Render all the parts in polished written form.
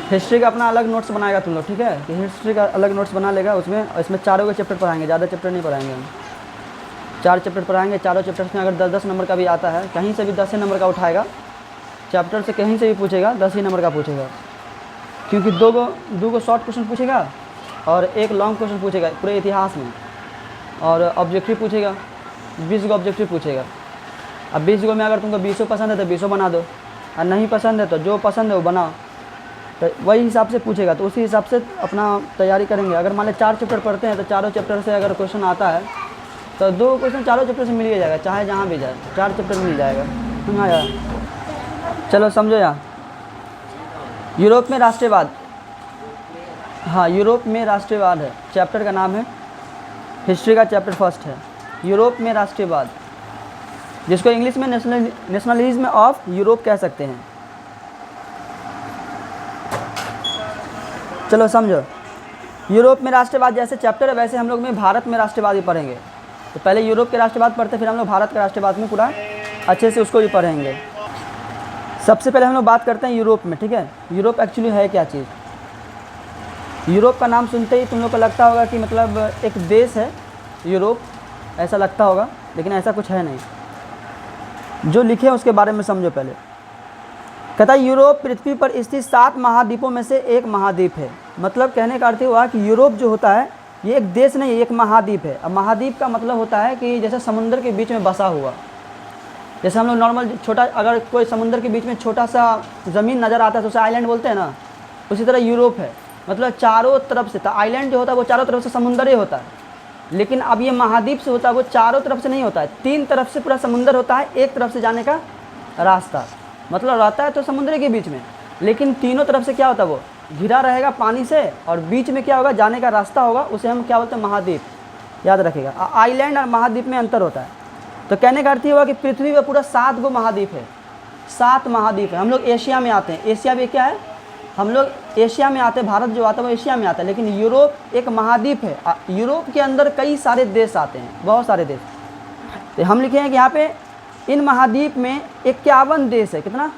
History का अपना अलग नोट्स बनाएगा तुम लोग, ठीक है, कि हिस्ट्री का अलग नोट्स बना लेगा, उसमें इसमें चारों के चैप्टर पढ़ाएंगे, ज़्यादा चैप्टर नहीं पढ़ाएंगे हम, 4 चैप्टर पढ़ाएंगे। चारों चैप्टर्स में अगर 10-10 नंबर का भी आता है, कहीं से भी 10 ही नंबर का उठाएगा, चैप्टर से कहीं से भी पूछेगा 10 ही नंबर का पूछेगा, क्योंकि दो गो शॉर्ट क्वेश्चन पूछेगा और एक लॉन्ग क्वेश्चन पूछेगा पूरे इतिहास में, और ऑब्जेक्टिव पूछेगा, 20 गो ऑब्जेक्टिव पूछेगा। अब 20 गो में अगर तुमको 20 पसंद है तो 20 बना दो, और नहीं पसंद है तो जो पसंद है वो बनाओ, तो वही हिसाब से पूछेगा, तो उसी हिसाब से अपना तैयारी करेंगे। अगर मान लो 4 चैप्टर पढ़ते हैं तो चारों चैप्टर से अगर क्वेश्चन आता है तो 2 क्वेश्चन चारों चैप्टर से मिल ही जाएगा, चाहे जहाँ भी जाए 4 चैप्टर मिल जाएगा। हाँ यार, चलो समझो यार। यूरोप में राष्ट्रवाद, हाँ यूरोप में राष्ट्रवाद है, चैप्टर का नाम है, हिस्ट्री का चैप्टर फर्स्ट है, यूरोप में राष्ट्रवाद, जिसको इंग्लिश में नेशनलिज्म ऑफ यूरोप कह सकते हैं। चलो समझो, यूरोप में राष्ट्रवाद जैसे चैप्टर है वैसे हम लोग में भारत में राष्ट्रवाद भी पढ़ेंगे। तो पहले यूरोप के राष्ट्रवाद पढ़ते, फिर हम लोग भारत के राष्ट्रवाद में पूरा अच्छे से उसको भी पढ़ेंगे। सबसे पहले हम लोग बात करते हैं यूरोप में, ठीक है। यूरोप एक्चुअली है क्या चीज़? यूरोप का नाम सुनते ही तुम लोग को लगता होगा कि मतलब एक देश है यूरोप, ऐसा लगता होगा, लेकिन ऐसा कुछ है नहीं। जो लिखे हैं उसके बारे में समझो पहले। कहता है यूरोप पृथ्वी पर स्थित 7 महाद्वीपों में से एक महाद्वीप है। मतलब कहने का अर्थ हुआ कि यूरोप जो होता है ये एक देश नहीं है, एक महाद्वीप है। अब महाद्वीप का मतलब होता है कि जैसे समुद्र के बीच में बसा हुआ, जैसे हम लोग नॉर्मल छोटा, अगर कोई समुद्र के बीच में छोटा सा ज़मीन नज़र आता है तो उसे आइलैंड बोलते हैं ना, उसी तरह यूरोप है। मतलब चारों तरफ से, तो आइलैंड जो होता है वो चारों तरफ से समुंदर ही होता है, लेकिन अब ये महाद्वीप से होता है वो चारों तरफ से नहीं होता है, 3 तरफ से पूरा समुंदर होता है, एक तरफ से जाने का रास्ता, मतलब रहता है तो समुद्र के बीच में, लेकिन तीनों तरफ से क्या होता है वो घिरा रहेगा पानी से, और बीच में क्या होगा जाने का रास्ता होगा, उसे हम क्या बोलते हैं महाद्वीप, याद रखिएगा। आइलैंड और महाद्वीप में अंतर होता है। तो कहने का अर्थ हुआ कि पृथ्वी पर पूरा 7 गो महाद्वीप है, 7 महाद्वीप है। हम लोग एशिया में आते हैं, एशिया में क्या है, हम लोग एशिया में आते हैं, भारत जो आता है वो एशिया में आता है, लेकिन यूरोप एक महाद्वीप है। यूरोप के अंदर कई सारे देश आते हैं, बहुत सारे देश। तो हम लिखे हैं कि यहाँ पे इन महाद्वीप में 51 देश है। कितना?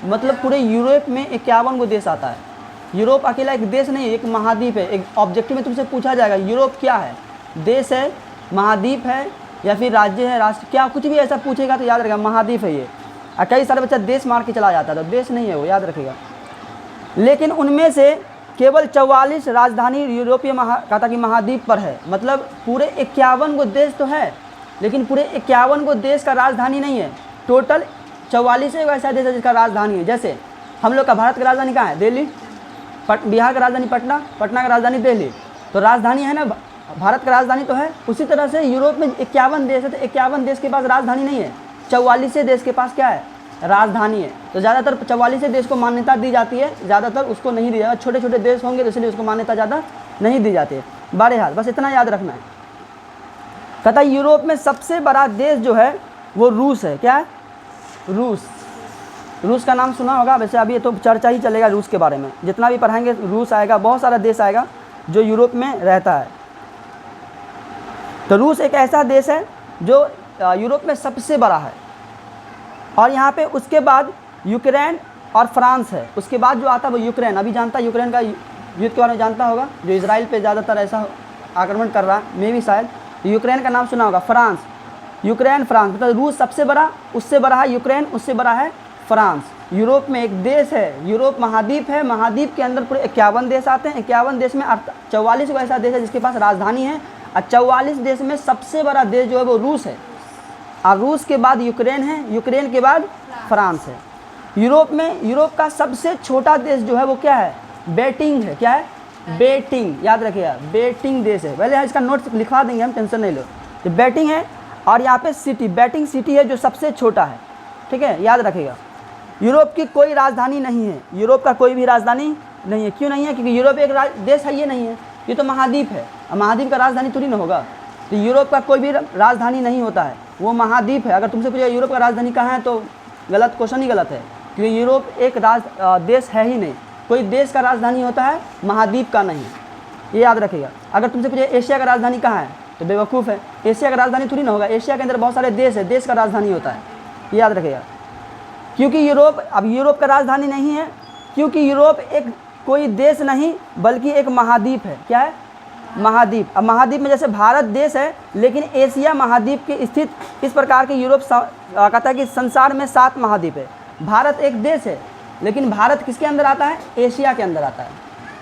मतलब पूरे यूरोप में 51 गो देश आता है। यूरोप अकेला एक देश नहीं है, एक महाद्वीप है। एक ऑब्जेक्टिव में तुमसे पूछा जाएगा यूरोप क्या है, देश है, महाद्वीप है, या फिर राज्य है, राष्ट्र, क्या कुछ भी ऐसा पूछेगा तो याद रखेगा महाद्वीप है ये। और कई सारे बच्चा देश मार के चला जाता है, तो देश नहीं है वो, याद रखेगा। लेकिन उनमें से केवल 44 राजधानी यूरोपीय कहता कि महाद्वीप पर है। मतलब पूरे 51 गो देश तो है, लेकिन पूरे 51 गो देश का राजधानी नहीं है। टोटल 44 ऐसा देश है जिसका राजधानी है। जैसे हम लोग का भारत का राजधानी कहाँ है? दिल्ली। बिहार का राजधानी पटना, पटना का राजधानी दिल्ली, तो राजधानी है ना, भारत का राजधानी तो है। उसी तरह से यूरोप में 51 देश है, तो 51 देश के पास राजधानी नहीं है, 44 देश के पास क्या है? राजधानी है। तो ज़्यादातर 44 देश को मान्यता दी जाती है, ज़्यादातर उसको नहीं दी जाती। छोटे छोटे देश होंगे तो इसलिए उसको मान्यता ज़्यादा नहीं दी जाती है। बहरहाल बस इतना याद रखना है। कहता है यूरोप में सबसे बड़ा देश जो है वो रूस है। क्या है? रूस। रूस का नाम सुना होगा, वैसे अभी तो चर्चा ही चलेगा रूस के बारे में, जितना भी पढ़ाएंगे रूस आएगा, बहुत सारा देश आएगा जो यूरोप में रहता है। तो रूस एक ऐसा देश है जो यूरोप में सबसे बड़ा है। और यहाँ पे उसके बाद यूक्रेन और फ्रांस है। उसके बाद जो आता है वो यूक्रेन। अभी जानता है यूक्रेन का युद्ध के बारे में जानता होगा, जो इसराइल पे ज़्यादातर ऐसा आक्रमण कर रहा है, मे भी शायद यूक्रेन का नाम सुना होगा। फ्रांस, यूक्रेन, फ्रांस, मतलब रूस सबसे बड़ा, उससे बड़ा है यूक्रेन, उससे बड़ा है फ्रांस। यूरोप में एक देश है, यूरोप महाद्वीप है, महाद्वीप के अंदर पूरे 51 देश आते हैं। 51 देश में 44 को ऐसा देश है जिसके पास राजधानी है, और 44 देश में सबसे बड़ा देश जो है वो रूस है, और रूस के बाद यूक्रेन है, यूक्रेन के बाद फ्रांस है। यूरोप में यूरोप का सबसे छोटा देश जो है वो क्या है? बेटिंग है। क्या है? बेटिंग, याद रखिएगा, बेटिंग देश है। पहले इसका नोट्स लिखवा देंगे हम, टेंशन नहीं लो। तो बेटिंग है, और यहाँ पे सिटी, बेटिंग सिटी है जो सबसे छोटा है, ठीक है, याद रखिएगा। यूरोप की कोई राजधानी नहीं है, यूरोप का कोई भी राजधानी नहीं है। क्यों नहीं है? क्योंकि यूरोप एक देश है, ये नहीं है, ये तो महाद्वीप है। महाद्वीप का राजधानी थोड़ी ना होगा। तो यूरोप का कोई भी राजधानी नहीं होता है, वो महाद्वीप है। अगर तुमसे पूछे यूरोप का राजधानी कहाँ है तो गलत, क्वेश्चन ही गलत है, क्योंकि यूरोप एक देश है ही नहीं। कोई देश का राजधानी होता है, महाद्वीप का नहीं, ये याद रखिएगा। अगर तुमसे पूछे एशिया का राजधानी कहाँ है तो बेवकूफ़ है, एशिया का राजधानी थोड़ी ना होगा। एशिया के अंदर बहुत सारे देश है, देश का राजधानी होता है, ये याद रखिएगा। क्योंकि यूरोप, अब यूरोप का राजधानी नहीं है, क्योंकि यूरोप एक कोई देश नहीं बल्कि एक महाद्वीप है। क्या है? महाद्वीप। अब महाद्वीप में जैसे भारत देश है, लेकिन एशिया महाद्वीप के स्थित इस प्रकार के यूरोप कहता है कि संसार में 7 महाद्वीप है। भारत एक देश है, लेकिन भारत किसके अंदर आता है? एशिया के अंदर आता है।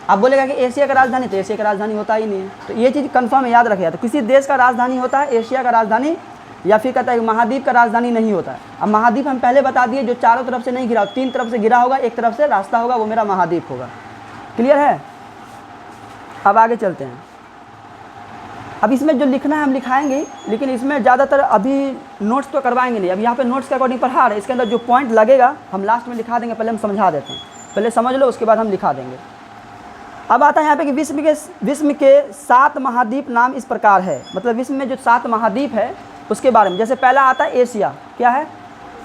अब बोलेगा कि एशिया का राजधानी, तो एशिया का राजधानी होता ही नहीं है। तो ये चीज़ कंफर्म याद रखिएगा। तो किसी देश का राजधानी होता है, एशिया का राजधानी, या फिर कहता है कि महाद्वीप का राजधानी नहीं होता है। अब महाद्वीप हम पहले बता दिए, जो चारों तरफ से नहीं घिरा, 3 तरफ से घिरा होगा, एक तरफ से रास्ता होगा, वो मेरा महाद्वीप होगा। क्लियर है? अब आगे चलते हैं। अब इसमें जो लिखना है हम लिखाएंगे, लेकिन इसमें ज़्यादातर अभी नोट्स तो करवाएंगे नहीं। अब यहाँ पे नोट्स के अकॉर्डिंग पढ़ा रहे, इसके अंदर जो पॉइंट लगेगा हम लास्ट में लिखा देंगे। पहले हम समझा देते हैं, पहले समझ लो, उसके बाद हम लिखा देंगे। अब आता है यहाँ पे कि विश्व के 7 महाद्वीप नाम इस प्रकार है। मतलब विश्व में जो 7 महाद्वीप है उसके बारे में। जैसे पहला आता है एशिया। क्या है?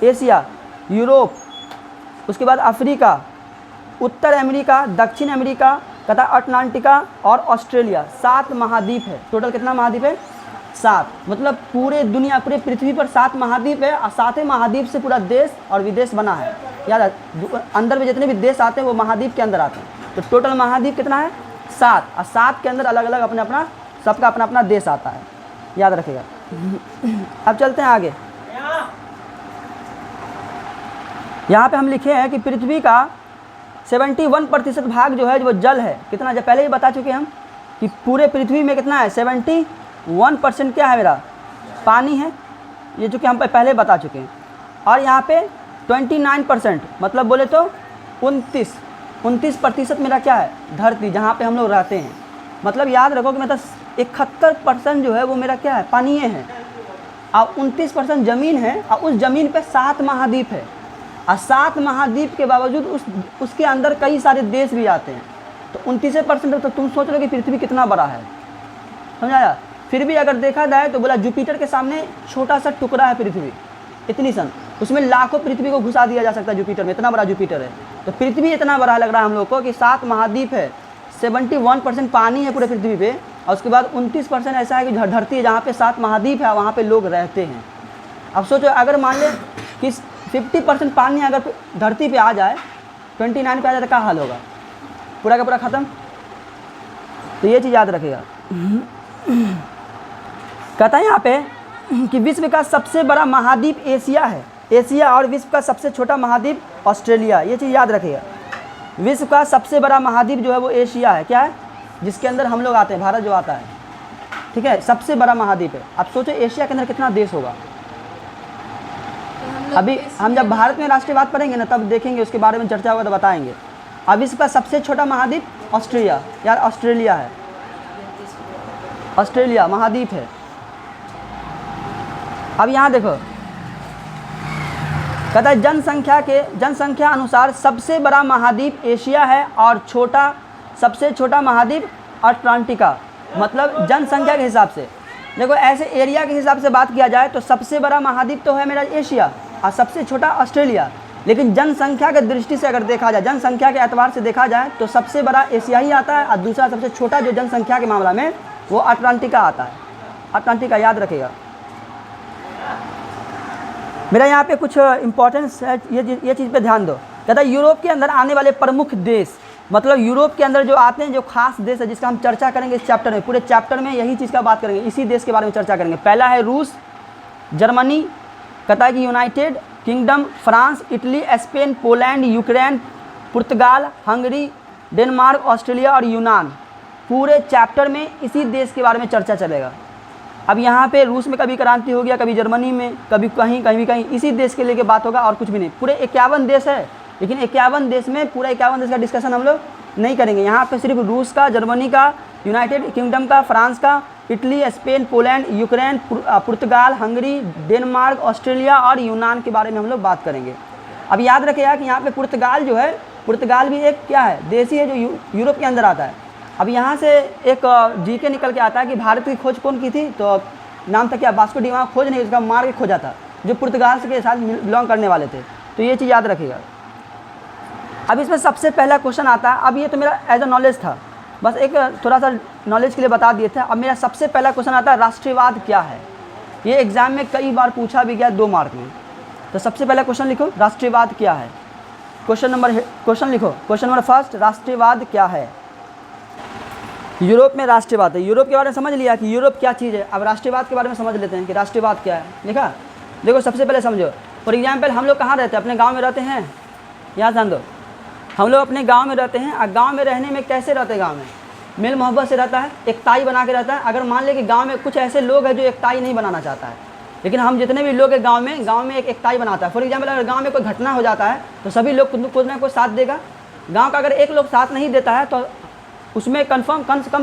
एशिया, यूरोप, उसके बाद अफ्रीका, उत्तर अमेरिका, दक्षिण अमेरिका, तथा अटलांटिका और ऑस्ट्रेलिया। 7 महाद्वीप है। टोटल कितना महाद्वीप है? 7। मतलब पूरे दुनिया, पूरे पृथ्वी पर 7 महाद्वीप है, और 7 महाद्वीप से पूरा देश और विदेश बना है। याद, अंदर में जितने भी देश आते हैं वो महाद्वीप के अंदर आते हैं। तो टोटल महाद्वीप कितना है? 7। और 7 के अंदर अलग अलग अपने अपना, सबका अपना अपना देश आता है। याद रखिएगा। अब चलते हैं आगे। यहाँ पे हम लिखे हैं कि पृथ्वी का 71% भाग जो है वो जल है। कितना? जब पहले ही बता चुके हम कि पूरे पृथ्वी में कितना है? 71% क्या है मेरा? पानी है। ये जो कि हम पहले बता चुके हैं। और यहाँ पे 29%, मतलब बोले तो 29% मेरा क्या है? धरती, जहाँ पे हम लोग रहते हैं। मतलब याद रखो कि मतलब 71% जो है वो मेरा क्या है? पानी है। और 29% ज़मीन है, और उस ज़मीन पे 7 महाद्वीप है। और 7 महाद्वीप के बावजूद उसके अंदर कई सारे देश भी आते हैं। तो 29%, तो तुम सोच लो कि पृथ्वी कितना बड़ा है। समझाया? फिर भी अगर देखा जाए तो बोला जुपिटर के सामने छोटा सा टुकड़ा है पृथ्वी, इतनी सन, उसमें लाखों पृथ्वी को घुसा दिया जा सकता है जुपिटर में, इतना बड़ा जुपिटर है। तो पृथ्वी इतना बड़ा लग रहा है हम लोग को कि 7 महाद्वीप है, 71% पानी है पूरे पृथ्वी पे, और उसके बाद 29% ऐसा है कि धरती है जहाँ पे 7 महाद्वीप है, वहाँ पे लोग रहते हैं। अब सोचो अगर मान ले कि 50% पानी अगर धरती पे आ जाए, 29 पे आ जाए तो क्या हाल होगा? पूरा का पूरा ख़त्म। तो ये चीज़ याद रखेगा। कहता है यहाँ पे कि विश्व का सबसे बड़ा महाद्वीप एशिया है, एशिया, और विश्व का सबसे छोटा महाद्वीप ऑस्ट्रेलिया। ये चीज़ याद रखिएगा। विश्व का सबसे बड़ा महाद्वीप जो है वो एशिया है। क्या है? जिसके अंदर हम लोग आते हैं, भारत जो आता है। ठीक है, सबसे बड़ा महाद्वीप है। अब सोचो एशिया के अंदर कितना देश होगा। अभी हम जब भारत में राष्ट्रीयवाद पढ़ेंगे ना, तब देखेंगे, उसके बारे में चर्चा होगा तो बताएंगे। अब इसका सबसे छोटा महाद्वीप ऑस्ट्रेलिया, यार ऑस्ट्रेलिया है, ऑस्ट्रेलिया महाद्वीप है। अब यहाँ देखो, कहता है जनसंख्या अनुसार सबसे बड़ा महाद्वीप एशिया है, और सबसे छोटा महाद्वीप अटलांटिका। मतलब जनसंख्या के हिसाब से देखो, ऐसे एरिया के हिसाब से बात किया जाए तो सबसे बड़ा महाद्वीप तो है मेरा एशिया, और सबसे छोटा ऑस्ट्रेलिया। लेकिन जनसंख्या के दृष्टि से अगर देखा जाए, जनसंख्या के एतबार से देखा जाए तो सबसे बड़ा एशिया ही आता है, और दूसरा सबसे छोटा जो जनसंख्या के मामला में वो अटलांटिका आता है। अटलांटिका याद रखेगा। मेरा यहाँ पे कुछ इंपॉर्टेंस है, ये चीज़ पे ध्यान दो। कहता है यूरोप के अंदर आने वाले प्रमुख देश, मतलब यूरोप के अंदर जो आते हैं, जो खास देश है जिसका हम चर्चा करेंगे इस चैप्टर में, पूरे चैप्टर में यही चीज़ का बात करेंगे, इसी देश के बारे में चर्चा करेंगे। पहला है रूस, जर्मनी, कहता है कि United Kingdom, France, Italy, Spain, Poland, Ukraine, पुर्तगाल, हंगरी, डेनमार्क, ऑस्ट्रेलिया और यूनान। पूरे चैप्टर में इसी देश के बारे में चर्चा चलेगा। अब यहाँ पे रूस में कभी क्रांति हो गया, कभी जर्मनी में, कभी कहीं, इसी देश के लेके बात होगा और कुछ भी नहीं। पूरे 51 देश है, लेकिन 51 देश में पूरा 51 देश का डिस्कशन हम लोग नहीं करेंगे। यहाँ पे सिर्फ रूस का, जर्मनी का, यूनाइटेड किंगडम का, फ्रांस का, इटली, स्पेन, पोलैंड, यूक्रेन, पुर्तगाल, हंगरी, डेनमार्क, ऑस्ट्रेलिया और यूनान के बारे में हम लोग बात करेंगे। अब याद रखिएगा कि यहाँ पे पुर्तगाल जो है, पुर्तगाल भी एक क्या है, देश ही है जो यूरोप के अंदर आता है। अब यहाँ से एक जीके निकल के आता है कि भारत की खोज कौन की थी, तो नाम था क्या, वास्को डी गामा। खोज नहीं, उसका मार के खोजा था, जो पुर्तगाल के साथ बिलोंग करने वाले थे। तो ये चीज़ याद रखिएगा। अब इसमें सबसे पहला क्वेश्चन आता है, अब ये तो मेरा एज अ नॉलेज था, बस एक थोड़ा सा नॉलेज के लिए बता दिए थे। अब मेरा सबसे पहला क्वेश्चन आता है राष्ट्रीयवाद क्या है। ये एग्जाम में कई बार पूछा भी गया 2 मार्क में। तो सबसे पहला क्वेश्चन लिखो, राष्ट्रीयवाद क्या है। क्वेश्चन लिखो। क्वेश्चन नंबर फर्स्ट, राष्ट्रवाद क्या है? यूरोप में राष्ट्रवाद है। यूरोप के बारे में समझ लिया कि यूरोप क्या चीज़ है। अब राष्ट्रवाद के बारे में समझ लेते हैं कि राष्ट्रवाद क्या है। लिखा? देखो सबसे पहले समझो। फॉर एग्जाम्पल हम लोग कहाँ रहते हैं? अपने गांव में रहते हैं। यहाँ ध्यान दो, हम लोग अपने गांव में रहते हैं। और गांव में रहने में कैसे रहते हैं? गांव में मेल मोहब्बत से रहता है, एकताई बना के रहता है। अगर मान ले कि गांव में कुछ ऐसे लोग हैं जो एकताई नहीं बनाना चाहता है, लेकिन हम जितने भी लोग हैं गांव में एक एकताई बनाता है। फॉर एग्जाम्पल अगर गांव में कोई घटना हो जाता है तो सभी लोग कुछ ना कुछ साथ देगा। गाँव का अगर एक लोग साथ नहीं देता है तो उसमें कम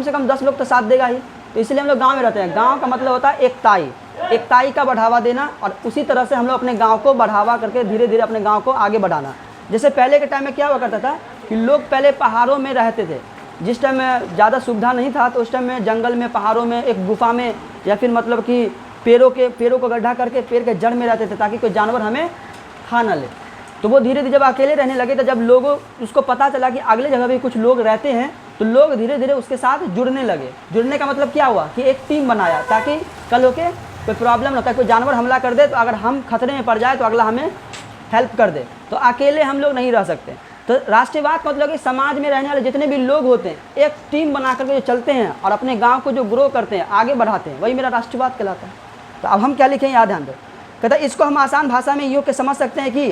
से कम 10 लोग तो साथ देगा ही। तो इसलिए हम लोग गाँव में रहते हैं। गाँव का मतलब होता है एकताई का बढ़ावा देना, और उसी तरह से हम लोग अपने गाँव को बढ़ावा करके धीरे धीरे अपने गाँव को आगे बढ़ाना। जैसे पहले के टाइम में क्या हुआ करता था कि लोग पहले पहाड़ों में रहते थे। जिस टाइम में ज़्यादा सुविधा नहीं था तो उस टाइम में जंगल में, पहाड़ों में, एक गुफा में, या फिर मतलब कि पेड़ों को गड्ढा करके पेड़ के जड़ में रहते थे ताकि कोई जानवर हमें खा न ले। तो वो धीरे धीरे जब अकेले रहने लगे तो जब लोगों उसको पता चला कि अगले जगह भी कुछ लोग रहते हैं तो लोग धीरे धीरे उसके साथ जुड़ने लगे। जुड़ने का मतलब क्या हुआ कि एक टीम बनाया ताकि कल होके कोई प्रॉब्लम ना होता है, कोई जानवर हमला कर दे तो अगर हम खतरे में पड़ जाए तो अगला हमें हेल्प कर दे। तो अकेले हम लोग नहीं रह सकते। तो राष्ट्रवाद का मतलब कि समाज में रहने वाले जितने भी लोग होते हैं एक टीम बना करके जो चलते हैं और अपने गांव को जो ग्रो करते हैं, आगे बढ़ाते हैं, वही मेरा राष्ट्रवाद कहलाता है। तो अब हम क्या लिखें, याद ध्यान दो। कहता है इसको हम आसान भाषा में यूँ के समझ सकते हैं कि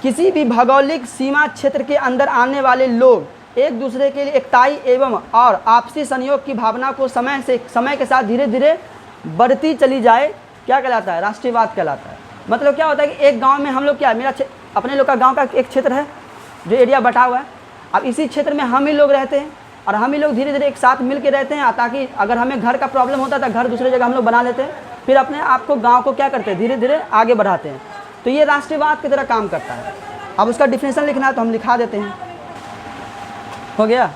किसी भी भौगोलिक सीमा क्षेत्र के अंदर आने वाले लोग एक दूसरे के लिए एकताई एवं और आपसी सहयोग की भावना को समय के साथ धीरे धीरे बढ़ती चली जाए, क्या कहलाता है? राष्ट्रवाद कहलाता है। मतलब क्या होता है कि एक गांव में हम लोग क्या, मेरा अपने लोग का गांव का एक क्षेत्र है जो एरिया बटा हुआ है। अब इसी क्षेत्र में हम ही लोग रहते हैं और हम ही लोग धीरे धीरे एक साथ मिल के रहते हैं ताकि अगर हमें घर का प्रॉब्लम होता है तो घर दूसरे जगह हम लोग बना लेते हैं, फिर अपने आप को गाँव को क्या करते हैं, धीरे धीरे आगे बढ़ाते हैं। तो ये राष्ट्रवाद की तरह काम करता है। अब उसका डिफिनेशन लिखना है तो हम लिखा देते हैं। हो गया?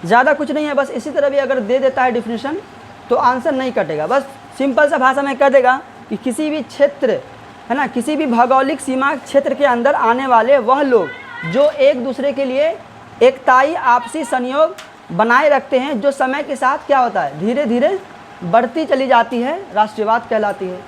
ज़्यादा कुछ नहीं है, बस इसी तरह भी अगर दे देता है डिफिनेशन तो आंसर नहीं कटेगा। बस सिंपल सा भाषा में कह देगा कि किसी भी क्षेत्र है ना, किसी भी भौगोलिक सीमा क्षेत्र के अंदर आने वाले वह लोग जो एक दूसरे के लिए एकताई आपसी सहयोग बनाए रखते हैं, जो समय के साथ क्या होता है, धीरे धीरे बढ़ती चली जाती है, राष्ट्रवाद कहलाती है।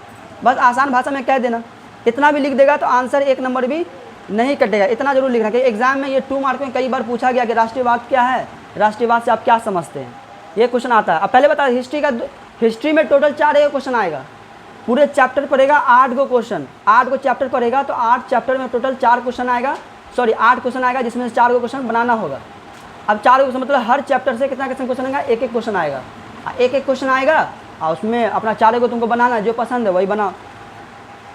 बस आसान भाषा में कह देना। इतना भी लिख देगा तो आंसर 1 नंबर भी नहीं कटेगा। इतना जरूर लिखना कि एग्जाम में ये 2 मार्क में कई बार पूछा गया कि राष्ट्रवाद क्या है, राष्ट्रवाद से आप क्या समझते हैं, ये क्वेश्चन आता है। अब पहले बता, हिस्ट्री में टोटल 4 क्वेश्चन आएगा। पूरे चैप्टर पढ़ेगा 8 गो क्वेश्चन, 8 गो चैप्टर पढ़ेगा तो 8 चैप्टर में टोटल 4 क्वेश्चन आएगा, 8 क्वेश्चन आएगा, जिसमें से 4 गो क्वेश्चन बनाना होगा। अब 4 क्वेश्चन मतलब हर चैप्टर से कितना क्वेश्चन आएगा, एक क्वेश्चन आएगा, एक क्वेश्चन आएगा और उसमें अपना 4 गो तुमको बनाना, जो पसंद है वही बनाओ।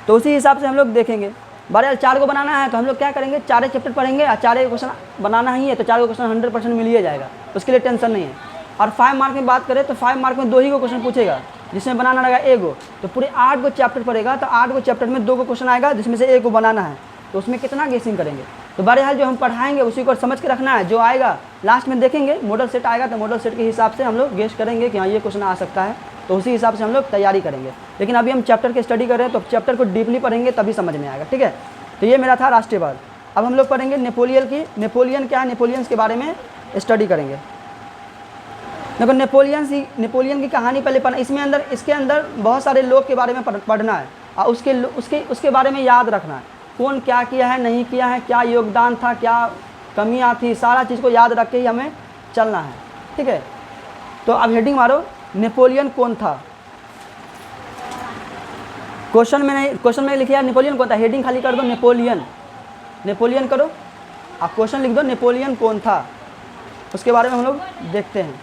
तो उसी हिसाब से हम लोग देखेंगे। 4 को बनाना है तो हम लोग क्या करेंगे, 4 चैप्टर पढ़ेंगे और 4 क्वेश्चन बनाना ही है तो 4 को क्वेश्चन 100% मिल ही जाएगा, उसके लिए टेंशन नहीं है। और 5 मार्क में बात करें तो 5 मार्क में 2 ही को क्वेश्चन पूछेगा, जिसमें बनाना रहेगा 1 गो। तो पूरे 8 गो चैप्टर पढ़ेगा तो 8 गो चैप्टर में 2 गो क्वेश्चन आएगा, जिसमें से 1 को बनाना है। तो उसमें कितना गेसिंग करेंगे। तो बहरहाल जो हम पढ़ाएंगे उसी को समझ के रखना है। जो आएगा लास्ट में देखेंगे, मॉडल सेट आएगा तो मॉडल सेट के हिसाब से हम लोग गेस करेंगे कि हाँ ये क्वेश्चन आ सकता है, तो उसी हिसाब से हम लोग तैयारी करेंगे। लेकिन अभी हम चैप्टर की स्टडी कर रहे हैं तो चैप्टर को डीपली पढ़ेंगे तभी समझ में आएगा, ठीक है। तो ये मेरा था राष्ट्रवाद। अब हम लोग पढ़ेंगे नेपोलियन क्या है, नेपोलियंस के बारे में स्टडी करेंगे। देखो नेपोलियन की कहानी पहले पढ़ना, इसके अंदर बहुत सारे लोग के बारे में पढ़ना है और उसके बारे में याद रखना है, कौन क्या किया है, नहीं किया है, क्या योगदान था, क्या कमियां थी, सारा चीज़ को याद रख के ही हमें चलना है, ठीक है। तो अब हेडिंग मारो, नेपोलियन कौन था। क्वेश्चन में लिखिए नेपोलियन कौन था, हेडिंग खाली कर दो नेपोलियन करो, आप क्वेश्चन लिख दो नेपोलियन कौन था, उसके बारे में हम लोग देखते हैं।